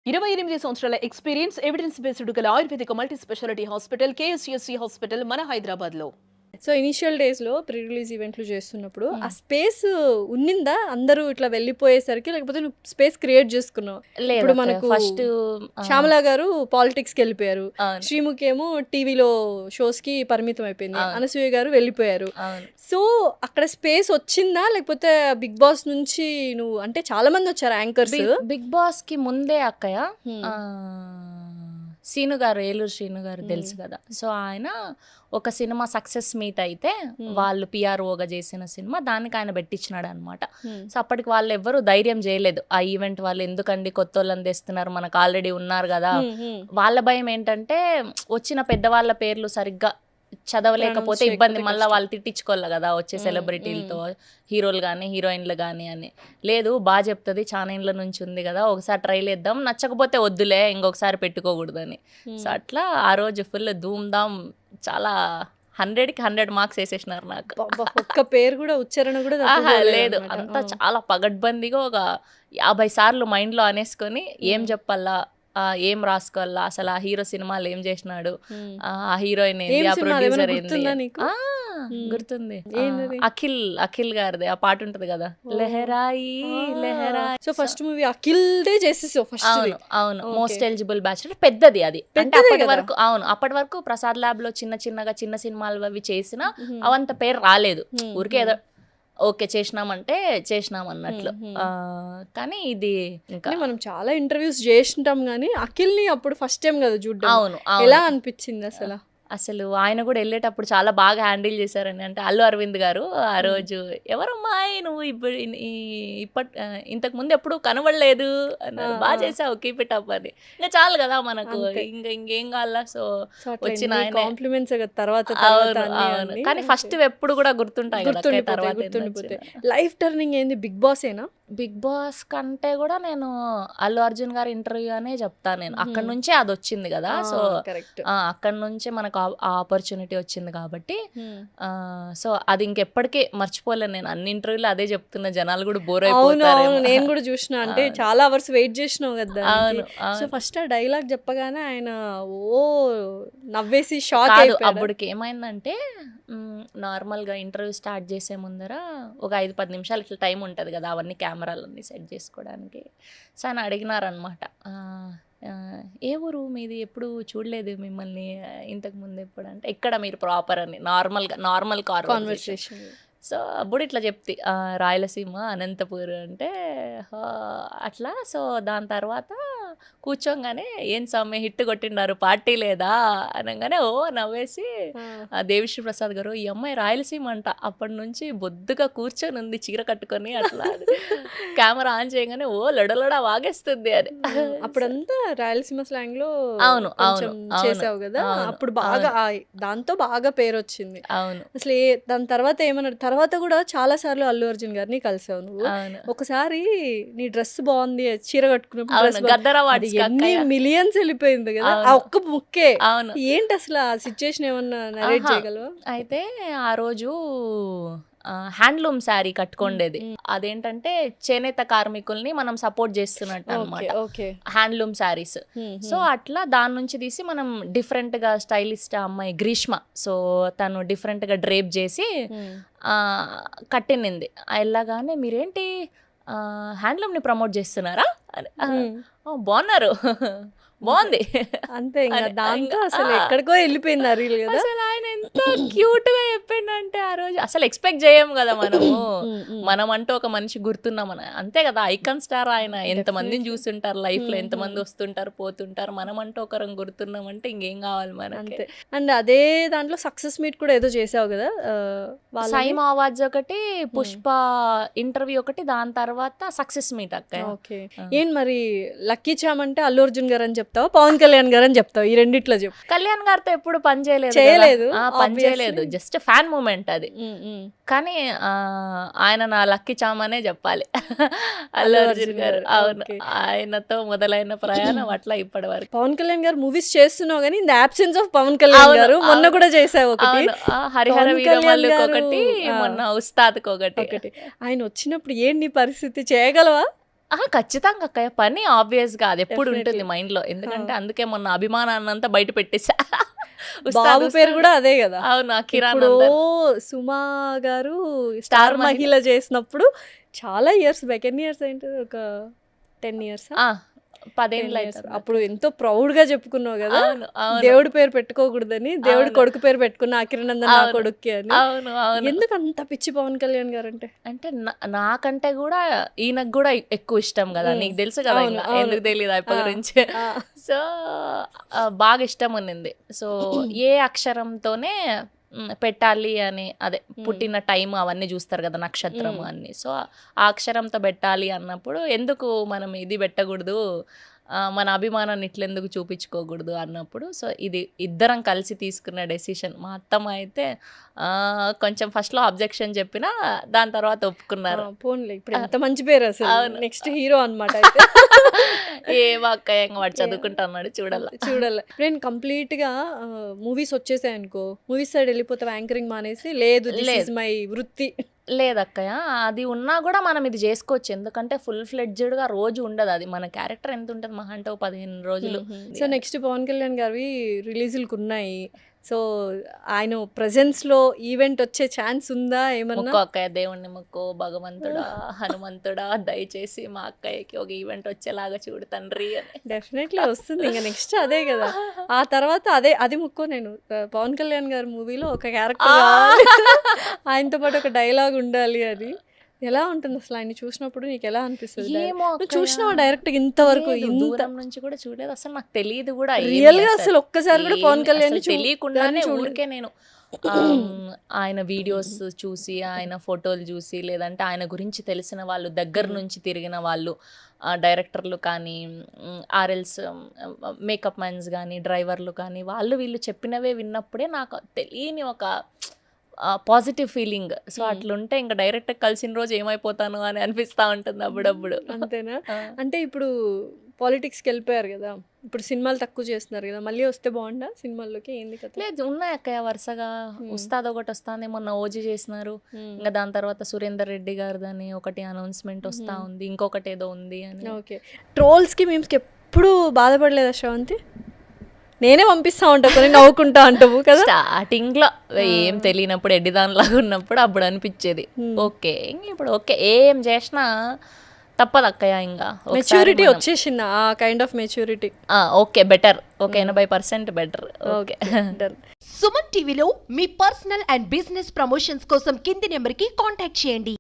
28 సంవత్సరాల experience, evidence based గల ఆయుర్వేదిక multi specialty hospital KSUC hospital మన హైదరాబాద్‌లో. సో ఇనిషియల్ డేస్‌లో ప్రీ రిలీజ్ ఈవెంట్లు చేస్తున్నప్పుడు ఆ స్పేస్ ఉన్నిందా? అందరూ ఇట్లా వెళ్ళిపోయేసరికి, లేకపోతే నువ్వు స్పేస్ క్రియేట్ చేసుకున్నావు? ఇప్పుడు మనకు ఫస్ట్ శ్యామల గారు పాలిటిక్స్‌కి వెళ్ళిపోయారు. శ్రీముఖి ఏమో టీవీలో షోస్‌కి పరిమితం అయిపోయింది. అనసూయ గారు వెళ్ళిపోయారు. సో అక్కడ స్పేస్ వచ్చిందా, లేకపోతే బిగ్ బాస్ నుంచి నువ్వు అంటే చాలా మంది వచ్చారు యాంకర్స్. బిగ్ బాస్ కి ముందే అక్కయ్య సీను గారు, ఏలూరు శ్రీను గారు తెలుసు కదా. సో ఆయన ఒక సినిమా సక్సెస్ మీట్ అయితే వాళ్ళు పిఆర్ఓగా చేసిన సినిమా, దానికి ఆయన పెట్టించినాడు అనమాట. సో అప్పటికి వాళ్ళు ఎవ్వరు ధైర్యం చేయలేదు ఆ ఈవెంట్ వాళ్ళు, ఎందుకండి కొత్త వాళ్ళని తెస్తున్నారు, మనకు ఆల్రెడీ ఉన్నారు కదా. వాళ్ళ భయం ఏంటంటే వచ్చిన పెద్దవాళ్ళ పేర్లు సరిగ్గా చదవలేకపోతే ఇబ్బంది, మళ్ళీ వాళ్ళు తిట్టించుకోవాలి కదా వచ్చే సెలబ్రిటీలతో, హీరోలు కానీ హీరోయిన్లు కానీ అని. లేదు బాగా చెప్తుంది, చాలా ఇండ్ల నుంచి ఉంది కదా, ఒకసారి ట్రైల్ చేద్దాం, నచ్చకపోతే వద్దులే ఇంకొకసారి పెట్టుకోకూడదని. సో అట్లా ఆ రోజు ఫుల్ ధూమ్ ధామ్, చాలా 100కి 100 మార్క్స్ వేసేసినారు నాకు. ఒక్క పేరు కూడా ఉచ్చారణ కూడా లేదు, అంతా చాలా పగడ్బందీగా ఒక 50 సార్లు మైండ్లో అనేసుకొని ఏం చెప్పాలా, ఏం రాసుకోవాలా, అసలు ఆ హీరో సినిమాలు ఏం చేసినాడు, ఆ హీరోయిన్ ఏంది, ఆ ప్రొడ్యూసర్ ఏంది. గుర్తుంది, అఖిల్ గారిది ఆ పాట ఉంటది కదా, Leharaayi Leharaayi. So first movie Akhil దే చేసేసావు ఫస్ట్. అవును మోస్ట్ ఎలిజిబుల్ బ్యాచులర్, పెద్దది అది. అంటే అప్పటి వరకు అప్పటి వరకు ప్రసాద్ ల్యాబ్ లో చిన్న సినిమాలు అవి చేసిన అవంత పేరు రాలేదు, ఊరికే ఏదో ఓకే చేసినామంటే చేసినాం అన్నట్లు. కానీ ఇది ఇంకా మనం చాలా ఇంటర్వ్యూస్ చేసింటాం కానీ అఖిల్ని అప్పుడు ఫస్ట్ టైం కదా చూడ్డం. అవును, ఎలా అనిపించింది అసలు ఆయన కూడా వెళ్ళేటప్పుడు చాలా బాగా హ్యాండిల్ చేశారని. అంటే అల్లు అరవింద్ గారు ఆ రోజు, ఎవరమ్మా నువ్వు ఇంతకు ముందు ఎప్పుడు కనబడలేదు అన్నారు, బాగా చేసావు, కీప్ ఇట్ అప్ అని. ఇంకా చాలు కదా మనకు, ఇంకేం కావాలా. సో వచ్చిన ఆయన కాంప్లిమెంట్స్ తర్వాత. అవును, కానీ ఫస్ట్ ఎప్పుడు కూడా గుర్తుంటాయి కదా, తర్వాత లైఫ్ టర్నింగ్ ఏంది బిగ్ బాస్ ఏనా? బిగ్ బాస్ కంటే కూడా నేను అల్లు అర్జున్ గారి ఇంటర్వ్యూ అనే చెప్తాను నేను. అక్కడ నుంచే అది వచ్చింది కదా. సో అక్కడ నుంచే మనకు ఆ ఆపర్చునిటీ వచ్చింది కాబట్టి, సో అది ఇంకెప్పటికీ మర్చిపోలేను నేను. అన్ని ఇంటర్వ్యూలు అదే చెప్తున్నా, జనాలు కూడా బోర్ అయిపోతారు. నేను కూడా చూసిన, అంటే చాలా అవర్స్ వెయిట్ చేసినావు కదా. సో ఫస్ట్ ఆ డైలాగ్ చెప్పగానే ఆయన ఓ నవ్వేసి షాక్ అయిపోయాడు. అప్పటికి ఏమైందంటే, నార్మల్గా ఇంటర్వ్యూ స్టార్ట్ చేసే ముందర ఒక 5-10 నిమిషాలు ఇట్లా టైం ఉంటుంది కదా, అవన్నీ కెమెరాలన్నీ సెట్ చేసుకోవడానికి. సో ఆయన అడిగినారనమాట, ఏ ఊరు మీది, ఎప్పుడు చూడలేదు మిమ్మల్ని ఇంతకు ముందు ఎప్పుడు అంటే, ఇక్కడ మీరు ప్రాపర్ అని నార్మల్ కాన్వర్సేషన్. సో అప్పుడు ఇట్లా చెప్తే రాయలసీమ అనంతపూర్ అంటే అట్లా. సో దాని తర్వాత కూర్చోగానే, ఏం స్వామి హిట్ కొట్టిండారు, పార్టీ లేదా అనగానే ఓ నవ్వేసి, దేవిశ్రీ ప్రసాద్ గారు, ఈ అమ్మాయి రాయలసీమ అంట, అప్పటి నుంచి బొద్దుగా కూర్చొని ఉంది చీర కట్టుకొని అట్లా. కెమెరా ఆన్ చేయగానే ఓ లొడలొడ వాగేస్తుంది అని. అప్పుడంతా రాయలసీమ స్లాంగ్ లో అవును చేసావు కదా, అప్పుడు బాగా దాంతో బాగా పేరు వచ్చింది. అవును, అసలు దాని తర్వాత ఏమన్నా, తర్వాత కూడా చాలా సార్లు అల్లు అర్జున్ గారిని కలిసావు నువ్వు. ఒకసారి నీ డ్రెస్ బాగుంది, చీర కట్టుకున్నప్పుడు మిలియన్స్ వెళ్ళిపోయింది కదా, ఆ ఒక్క ముక్కే. ఏంటి అసలు ఆ సిచ్యుయేషన్, ఏమన్నా నరేట్ చేయగలవా? అయితే ఆ రోజు హ్యాండ్లూమ్ శారీ కట్టుకోండేది. అదేంటంటే చేనేత కార్మికుల్ని మనం సపోర్ట్ చేస్తున్నట్టు అనమాట, హ్యాండ్లూమ్ శారీస్. సో అట్లా దాని నుంచి తీసి మనం డిఫరెంట్ గా, స్టైలిస్ట్ అమ్మాయి గ్రీష్మ, సో తను డిఫరెంట్ గా డ్రేప్ చేసి కట్టినింది. వెళ్ళగానే, మీరేంటి హ్యాండ్లూమ్ ని ప్రమోట్ చేస్తున్నారా అని, బాగున్నారు, బాగుంది అంతే. దాంతో అసలు ఎక్కడికో వెళ్ళిపోయినారు కదా. అసలు ఆయన ఎంత క్యూట్ గా చెప్పిండంటే, ఆ రోజు అసలు ఎక్స్పెక్ట్ చేయం కదా మనం అంటూ ఒక మనిషి గుర్తున్నాం అంతే కదా, ఐకాన్ స్టార్ ఆయన. ఎంతమందిని చూస్తుంటారు లైఫ్ లో, ఎంతమంది వస్తుంటారు పోతుంటారు, మనం అంటూ ఒకరం గుర్తున్నాం అంటే ఇంకేం కావాలి మనకి. అండ్ అదే దాంట్లో సక్సెస్ మీట్ కూడా ఏదో చేసావు కదా, సైమ్ అవార్డ్స్ ఒకటి, పుష్ప ఇంటర్వ్యూ ఒకటి, దాని తర్వాత సక్సెస్ మీట్ అక్క. ఏం మరి లక్కీ చామ్ అంటే అల్లు అర్జున్ గారు అని చెప్తావు, పవన్ కళ్యాణ్ గారు అని చెప్తావు, ఈ రెండిట్లో చెప్పు. కళ్యాణ్ గారితో ఎప్పుడు పని చేయలేదు, జస్ట్ ఫ్యాన్ మూమెంట్ అది. కానీ ఆయన నా లక్కీ చామ్ అనే చెప్పాలి, అల్లు అర్జున్ గారు. అవును, ఆయనతో మొదలైన ప్రయాణం అట్లా ఇప్పటి వరకు. పవన్ కళ్యాణ్ గారు మూవీస్ చేస్తున్నావు కానీ in the absence of Pawan Kalyan గారు మొన్న కూడా చేసావు ఒకటి, హరిహర వీరమల్లుకి ఒకటి, మొన్న ఉస్తాద్కి ఒకటి. ఆయన వచ్చినప్పుడు ఏంటి పరిస్థితి, చేయగలవా? ఖచ్చితంగా అక్కయ్య. పని ఆబ్వియస్‌గా అది ఎప్పుడు Definitely. ఉంటుంది మైండ్‌లో. ఎందుకంటే అందుకే మొన్న అభిమానాన్నంతా బయట పెట్టేసా. బాబు పేరు కూడా అదే కదా. అవును. కిరాణ్ ఇప్పుడు అందరు. సుమా గారు స్టార్ స్టార్ మహిళ చేసినప్పుడు చాలా ఇయర్స్ బ్యాక్, ఎన్ని ఇయర్స్ ఏంటి, ఒక 10 ఇయర్స్ 10 ఏళ్ళు అవుతుంది. అప్పుడు ఎంతో ప్రౌడ్ గా చెప్పుకున్నావు కదా, అవును. అవును. దేవుడి పేరు పెట్టుకోకూడదని, దేవుడి అవును. కొడుకు పేరు పెట్టుకున్న అకిరణందన్ నా అవును. కొడుక్కి అని. అవును. అవును. ఎందుకు అంత పిచ్చి పవన్ కళ్యాణ్ గారు అంటే? అంటే నాకంటే కూడా ఈయనకు కూడా ఎక్కువ ఇష్టం కదా. నీకు తెలుసు కదా, అవును, ఇంకా అవును. ఎందుకు తెలియదు అప్పటి ఆ, గురించి. ఆ. సో బాగా ఇష్టం ఉన్నింది. సో ఏ అక్షరంతోనే పెట్టాలి అని, అదే పుట్టిన టైం అవన్నీ చూస్తారు కదా, నక్షత్రం అన్ని. సో ఆ అక్షరంతో పెట్టాలి అన్నప్పుడు ఎందుకు మనం ఇది పెట్టకూడదు, మన అభిమానాన్ని ఇట్లెందుకు చూపించుకోకూడదు అన్నప్పుడు, సో ఇది ఇద్దరం కలిసి తీసుకున్న డెసిషన్. మా అత్తమ్మ అయితే కొంచెం ఫస్ట్లో అబ్జెక్షన్ చెప్పినా దాని తర్వాత ఒప్పుకున్నారు. పోన్లే, ఇప్పుడు ఎంత మంచి పేరు అసలు. అవును. నెక్స్ట్ హీరో అనమాట అయితే. ఏమో అక్కయ్య, ఇంకా వాడు చదువుకుంటున్నాడు, చూడాల. చూడాలి. నేను కంప్లీట్ గా మూవీస్ వచ్చేసాయి అనుకో, మూవీస్ సైడ్ వెళ్ళిపోతావు, యాంకరింగ్ మానేసి? లేదు, దిస్ లేదు. ఇస్ మై వృత్తి. లేదక్కయ్య, అది ఉన్నా కూడా మనం ఇది చేసుకోవచ్చు. ఎందుకంటే ఫుల్ ఫ్లెడ్జ్డ్గా రోజు ఉండదు. అది మన క్యారెక్టర్ ఎంత ఉంటుంది మహా అంటే 15 రోజులు. సో నెక్స్ట్ పవన్ కళ్యాణ్ గారివి రిలీజులకు ఉన్నాయి. సో ఆయన ప్రెజెన్స్ లో ఈవెంట్ వచ్చే ఛాన్స్ ఉందా ఏమన్నా? మొక్కు అక్కయ్య, దేవుణ్ణి మొక్కు, భగవంతుడా, హనుమంతుడా, దయచేసి మా అక్కయ్యకి ఒక ఈవెంట్ వచ్చేలాగా చూడు తండ్రి అని. డెఫినెట్లీ వస్తుంది. ఇంకా నెక్స్ట్ అదే కదా. ఆ తర్వాత అది ముక్కో నేను పవన్ కళ్యాణ్ గారి మూవీలో ఒక క్యారెక్టర్ ఆయనతో పాటు ఒక డైలాగ్ ఉండాలి అని. ఎలా ఉంటుంది అసలు ఆయన చూసినప్పుడు? నీకు ఎలా అనిపిస్తుంది? ఏమో నువ్వు చూసినావా డైరెక్ట్ ఇంతవరకు? లేదు, ఇంత దూరం నుంచి కూడా చూడలేదు అసలు. నాకు తెలియదు కూడా రియల్ గా అసలు ఒక్కసారి కూడా పవన్ కళ్యాణ్ తెలియకుండానే ఊరికే నేను ఆయన వీడియోస్ చూసి, ఆయన ఫోటోలు చూసి, లేదంటే ఆయన గురించి తెలిసిన వాళ్ళు, దగ్గర నుంచి తిరిగిన వాళ్ళు, డైరెక్టర్లు కానీ, ఆర్ఎల్స్ మేకప్ మ్యాన్స్ కానీ, డ్రైవర్లు కానీ, వాళ్ళు వీళ్ళు చెప్పినవే విన్నప్పుడే నాకు తెలియని ఒక పాజిటివ్ ఫీలింగ్. సో అట్లుంటే ఇంకా డైరెక్ట్ కలిసిన రోజు ఏమైపోతాను అని అనిపిస్తూ ఉంటుంది అప్పుడప్పుడు. అంతేనా? అంటే ఇప్పుడు పాలిటిక్స్కి వెళ్ళిపోయారు కదా, ఇప్పుడు సినిమాలు తక్కువ చేస్తున్నారు కదా, మళ్ళీ వస్తే బాగుండా సినిమాల్లోకి? ఏంది కదా? లేదు, ఉన్నాయి అక్కయ్య వరుసగా. ఉస్తాద్ ఒకటి వస్తుంది, మొన్న ఓజీ చేసినారు. ఇంకా దాని తర్వాత సురేందర్ రెడ్డి గారిదని ఒకటి అనౌన్స్మెంట్ వస్తూ ఉంది, ఇంకొకటి ఏదో ఉంది అని. ఓకే. ట్రోల్స్కి మీమ్స్కి ఎప్పుడు బాధపడలేదా శ్రవంతి? నేనే పంపిస్తా ఉంటా కొన్ని, నవ్వుకుంటా అంటావు కదా. స్టార్టింగ్ లో ఏం తెలియనప్పుడు, ఎడ్డిదానిలాగా ఉన్నప్పుడు అప్పుడు అనిపించేది. ఓకే, ఇప్పుడు ఓకే ఏం చేసినా తప్పదు అక్కయ్య. ఇంకా మెచ్యూరిటీ వచ్చేసింది, ఆ kind of maturity. Okay, better. Okay, 80% better. Okay. Suman టీవీలో మీ పర్సనల్ అండ్ బిజినెస్ ప్రమోషన్స్ కోసం కింది నెంబర్కి కాంటాక్ట్ చేయండి.